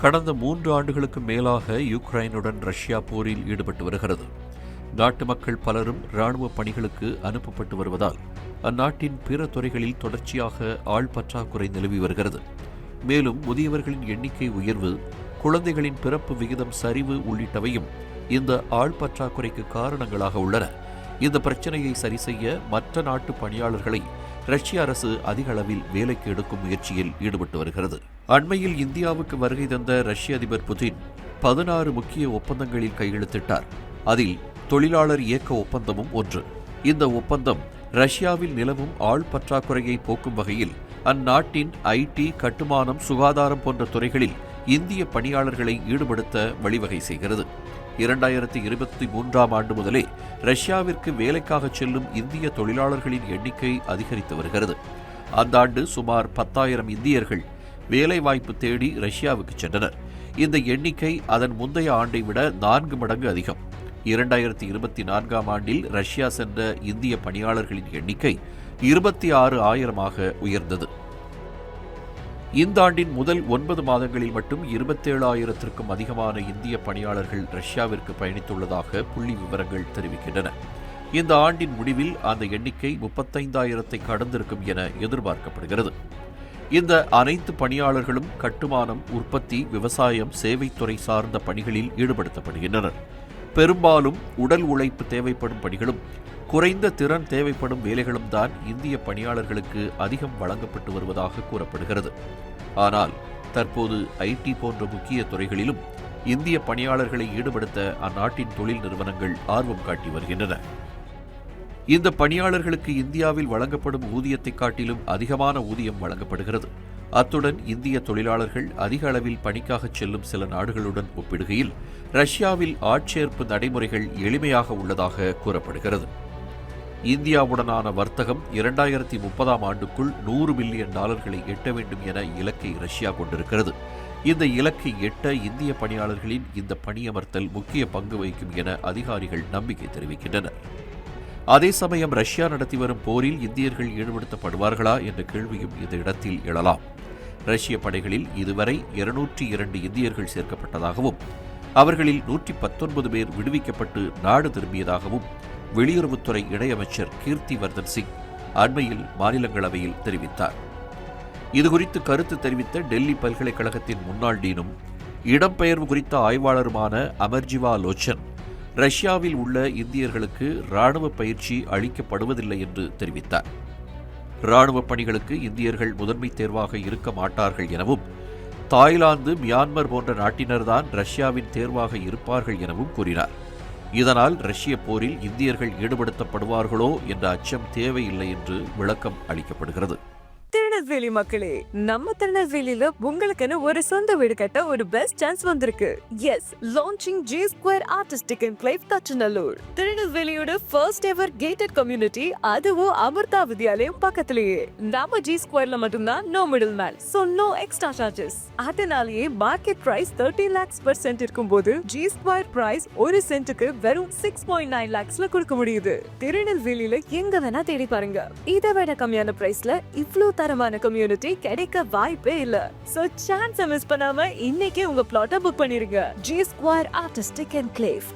கடந்த 3 ஆண்டுகளுக்கு மேலாக யுக்ரைனுடன் ரஷ்யா போரில் ஈடுபட்டு வருகிறது. நாட்டு மக்கள் பலரும் இராணுவ பணிகளுக்கு அனுப்பப்பட்டு வருவதால் அந்நாட்டின் பிற துறைகளில் தொடர்ச்சியாக ஆள் பற்றாக்குறை நிலவி வருகிறது. மேலும் முதியவர்களின் எண்ணிக்கை உயர்வு, குழந்தைகளின் பிறப்பு விகிதம் சரிவு உள்ளிட்டவையும் இந்த ஆள் பற்றாக்குறைக்கு காரணங்களாக உள்ளன. இந்த பிரச்சனையை சரிசெய்ய மற்ற நாட்டு பணியாளர்களை ரஷ்ய அரசு அதிக அளவில் வேலைக்கு எடுக்கும் முயற்சியில் ஈடுபட்டு வருகிறது. அண்மையில் இந்தியாவுக்கு வருகை தந்த ரஷ்ய அதிபர் புதின் 16 முக்கிய ஒப்பந்தங்களில் கையெழுத்திட்டார். அதில் தொழிலாளர் இயக்க ஒப்பந்தமும் ஒன்று. இந்த ஒப்பந்தம் ரஷ்யாவில் நிலவும் ஆள் பற்றாக்குறையை போக்கும் வகையில் அந்நாட்டின் ஐடி, கட்டுமானம், சுகாதாரம் போன்ற துறைகளில் இந்திய பணியாளர்களை ஈடுபடுத்த வழிவகை செய்கிறது. 2023ஆம் ஆண்டு முதலே ரஷ்யாவிற்கு வேலைக்காக செல்லும் இந்திய தொழிலாளர்களின் எண்ணிக்கை அதிகரித்து வருகிறது. அந்த ஆண்டு சுமார் 10,000 இந்தியர்கள் வேலைவாய்ப்பு தேடி ரஷ்யாவுக்கு சென்றனர். இந்த எண்ணிக்கை அதன் முந்தைய ஆண்டை விட 4 மடங்கு அதிகம். 2024ஆம் ஆண்டில் ரஷ்யா சென்ற இந்திய பணியாளர்களின் எண்ணிக்கை 26,000ஆக உயர்ந்தது. இந்த ஆண்டின் முதல் 9 மாதங்களில் மட்டும் 27,000த்திற்கும் அதிகமான இந்திய பணியாளர்கள் ரஷ்யாவிற்கு பயணித்துள்ளதாக புள்ளி விவரங்கள் தெரிவிக்கின்றன. இந்த ஆண்டின் முடிவில் அந்த எண்ணிக்கை 35,000ஐ கடந்திருக்கும் என எதிர்பார்க்கப்படுகிறது. இந்த அனைத்து பணியாளர்களும் கட்டுமானம், உற்பத்தி, விவசாயம், சேவைத்துறை சார்ந்த பணிகளில் ஈடுபடுத்தப்படுகின்றனர். பெரும்பாலும் உடல் உழைப்பு தேவைப்படும் பணிகளும் குறைந்த திறன் தேவைப்படும் வேலைகளும் தான் இந்திய பணியாளர்களுக்கு அதிகம் வழங்கப்பட்டு வருவதாக கூறப்படுகிறது. ஆனால் தற்போது ஐடி போன்ற முக்கிய துறைகளிலும் இந்திய பணியாளர்களை ஈடுபடுத்த அந்நாட்டின் தொழில் நிறுவனங்கள் ஆர்வம் காட்டி வருகின்றன. இந்த பணியாளர்களுக்கு இந்தியாவில் வழங்கப்படும் ஊதியத்தை காட்டிலும் அதிகமான ஊதியம் வழங்கப்படுகிறது. அத்துடன் இந்திய தொழிலாளர்கள் அதிக அளவில் பணிக்காக செல்லும் சில நாடுகளுடன் ஒப்பிடுகையில் ரஷ்யாவில் ஆட்சேர்ப்பு நடைமுறைகள் எளிமையாக உள்ளதாக கூறப்படுகிறது. இந்தியாவுடனான வர்த்தகம் 2030ஆம் ஆண்டுக்குள் $100 பில்லியன் எட்ட வேண்டும் என இலக்கை ரஷ்யா கொண்டிருக்கிறது. இந்த இலக்கை எட்ட இந்திய பணியாளர்களின் இந்த பணியமர்த்தல் முக்கிய பங்கு வகிக்கும் என அதிகாரிகள் நம்பிக்கை தெரிவிக்கின்றனர். அதே சமயம் ரஷ்யா நடத்தி வரும் போரில் இந்தியர்கள் ஈடுபடுத்தப்படுவார்களா என்ற கேள்வியும் இந்த இடத்தில் எழலாம். ரஷ்ய படைகளில் இதுவரை 202 இந்தியர்கள் சேர்க்கப்பட்டதாகவும் அவர்களில் 119 பேர் விடுவிக்கப்பட்டு நாடு திரும்பியதாகவும் வெளியுறவுத்துறை இணையமைச்சர் கீர்த்தி வர்தன் சிங் அண்மையில் மாநிலங்களவையில் தெரிவித்தார். இதுகுறித்து கருத்து தெரிவித்த டெல்லி பல்கலைக்கழகத்தின் முன்னாள் டீனும் இடம்பெயர்வு குறித்த ஆய்வாளருமான அமர்ஜிவா லோச்சன் ரஷ்யாவில் உள்ள இந்தியர்களுக்கு இராணுவ பயிற்சி அளிக்கப்படுவதில்லை என்று தெரிவித்தார். இராணுவ பணிகளுக்கு இந்தியர்கள் முதன்மை தேர்வாக இருக்க மாட்டார்கள் எனவும், தாய்லாந்து, மியான்மர் போன்ற நாட்டினர்தான் ரஷ்யாவின் தேர்வாக இருப்பார்கள் எனவும் கூறினார். இதனால் ரஷ்ய போரில் இந்தியர்கள் ஈடுபடுத்தப்படுவார்களோ என்ற அச்சம் தேவையில்லை என்று விளக்கம் அளிக்கப்படுகிறது. திருநெல்வேலி மக்களே, நம்ம திருநெல்வேலியில உங்களுக்குன்னு ஒரு சொந்த வீடு கட்ட ஒரு பெஸ்ட் சான்ஸ் வந்திருக்கு. Yes, launching G Square Artistic Enclave Thachanallur. திருநெல்வேலியோட ஃபர்ஸ்ட் எவர் கேட்டட் கம்யூனிட்டி, அதுவும் அமிர்தா வித்யாலயம் பக்கத்திலேயே. நம்ம G Squareல மட்டும்தான் no middle man, so no extra charges. அதனாலேயே market price 30 lakhs per cent இருக்கும்போது G Square பிரைஸ் ஒரு சென்ட்டுக்கு வெறும் 6.9 lakhsல கொடுக்க முடியுது. திருநெல்வேலியில எங்க வேணா தேடி பாருங்க, இதை விட கம்மியான பிரைஸ்ல இவ்ளோ தரமான கம்யூனிட்டி கிடைக்க வாய்ப்பே இல்ல. சோ சான்ஸ் மிஸ் பண்ணாம இன்னைக்கே உங்க பிளாட்டை புக் பண்ணிருங்க. G Square Artistic Enclave,